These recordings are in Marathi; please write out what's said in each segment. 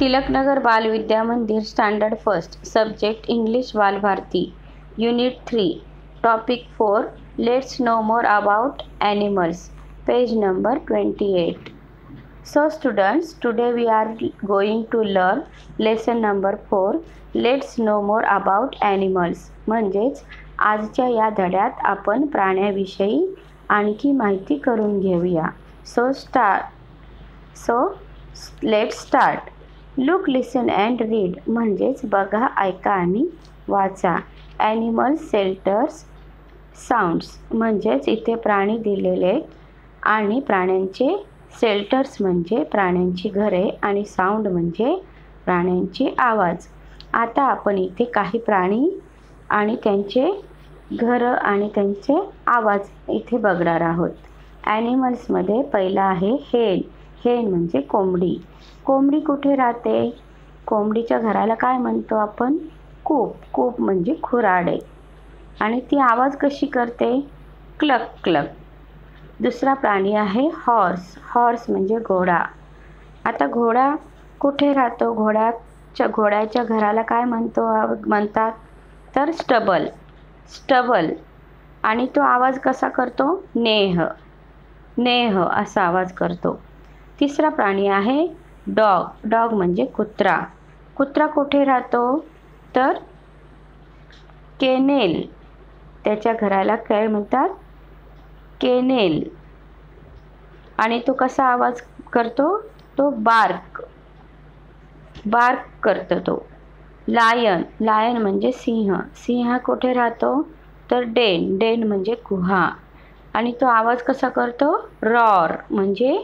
तिलकनगर बाल विद्या मंदिर standard first subject English Balbharati Unit 3 Topic 4 Let's know more about animals page number 28. So students, today we are going to learn lesson number 4 Let's know more about animals. म्हणजेच आजच्या या धड्यात आपण प्राण्यांविषयी आणखी माहिती करून घेऊया. So let's start. Look, listen and read म्हणजेच बघा, ऐका आणि वाचा. Animals, shelters, sounds म्हणजेच इथे प्राणी दिलेले आणि प्राण्यांचे शेल्टर्स म्हणजे प्राण्यांची घरे आणि साऊंड म्हणजे प्राण्यांचे आवाज. आता आपण इथे काही प्राणी आणि त्यांचे घरं आणि त्यांचे आवाज इथे बघणार आहोत. ॲनिमल्समध्ये पहिला आहे हेन. हेन म्हणजे कोंबडी. कोंबडी कुठे राहते? कोंबडीच्या घराला काय म्हणतो आपण? कूप. कूप म्हणजे खुराडे. आणि ती आवाज कशी करते? Clock clock. दुसरा प्राणी आहे हॉर्स. हॉर्स म्हणजे घोडा. आता घोडा कुठे राहतो? घोड्याच्या घराला काय म्हणतात तर स्टबल. स्टबल. आणि तो आवाज कसा करतो? नेह. नेह असा आवाज करतो. तिसरा प्राणी आहे डॉग. डॉग म्हणजे कुत्रा. कुत्रा कुठे राहतो तर केनेल. त्याच्या घराला काय म्हणतात? केनेल. आणि तो कसा आवाज करतो? तो बार्क. बार्क करतो तो. लायन. लायन म्हणजे सिंह. सिंह कुठे राहतो तर डेन. डेन म्हणजे गुहा. आणि तो आवाज कसा करतो? रॉर म्हणजे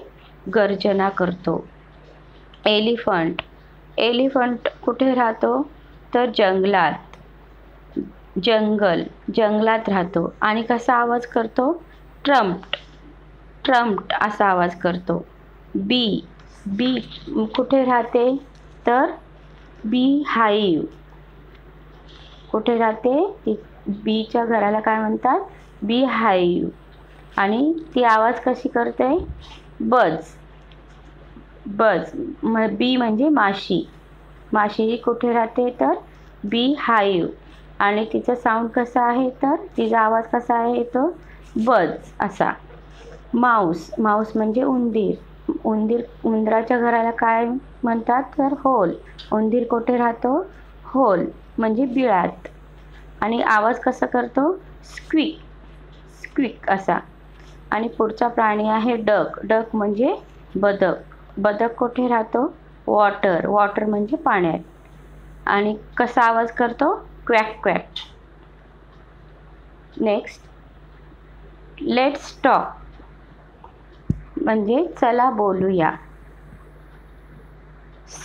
गर्जना करतो. एलिफंट. एलिफंट कुठे राहतो तर जंगलात. जंगल. जंगलात राहतो. आणि कसा आवाज करतो? ट्रम्प्ट. ट्रम्प्ट असा आवाज करतो. बी. बी कुठे राहते तर बी हाईव. कुठे राहते? बीच्या घराला काय म्हणतात? बी हाईव. आणि ती आवाज कशी करते? बज. बज. बी म्हणजे माशी. माशी कुठे राहते तर बी हाईव. आणि तिचं साऊंड कसं आहे तर तिचा आवाज कसा आहे तो बज असा. माऊस. माऊस म्हणजे उंदीर. उंदीर. उंदराच्या घराला काय म्हणतात तर होल. उंदीर कुठे राहतो? होल म्हणजे बिळात. आणि आवाज कसा करतो? स्क्विक. स्क्विक असा. आणि पुढचा प्राणी आहे डक. डक म्हणजे बदक. बदक कुठे राहतो? वॉटर. वॉटर म्हणजे पाण्यात. आणि कसा आवाज करतो? Quack quack. Next let's talk म्हणजे चला बोलूया.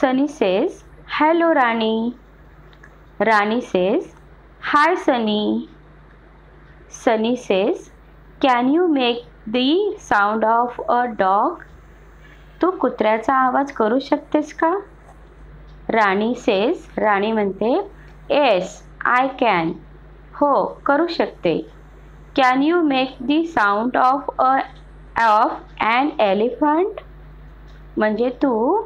Sunny says hello Rani. Rani says hi Sunny. Sunny says can you make the sound of a dog. तू कुत्र्याचा आवाज करू शकतेस का? राणी सेज. राणी म्हणते येस आय कॅन. हो करू शकते. Can you make the sound of an elephant. म्हणजे तू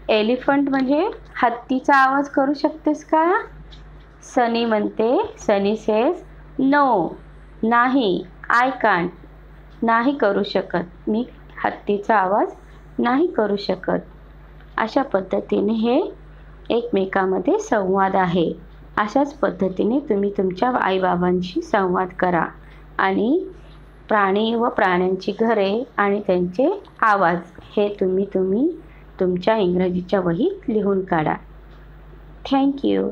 एलिफंट म्हणजे हत्तीचा आवाज करू शकतेस का? सनी म्हणते. सनी सेज नो. नाही. I can't. नाही करू शकत. मी हत्तीचा आवाज नाही करू शकत. अशा पद्धतीने हे एकमेकांमध्ये संवाद आहे. अशाच पद्धतीने तुम्ही तुमच्या आईबाबांशी संवाद करा आणि प्राणी व प्राण्यांची घरे आणि त्यांचे आवाज हे तुम्ही तुमच्या इंग्रजीच्या वहीत लिहून काढा. थँक्यू.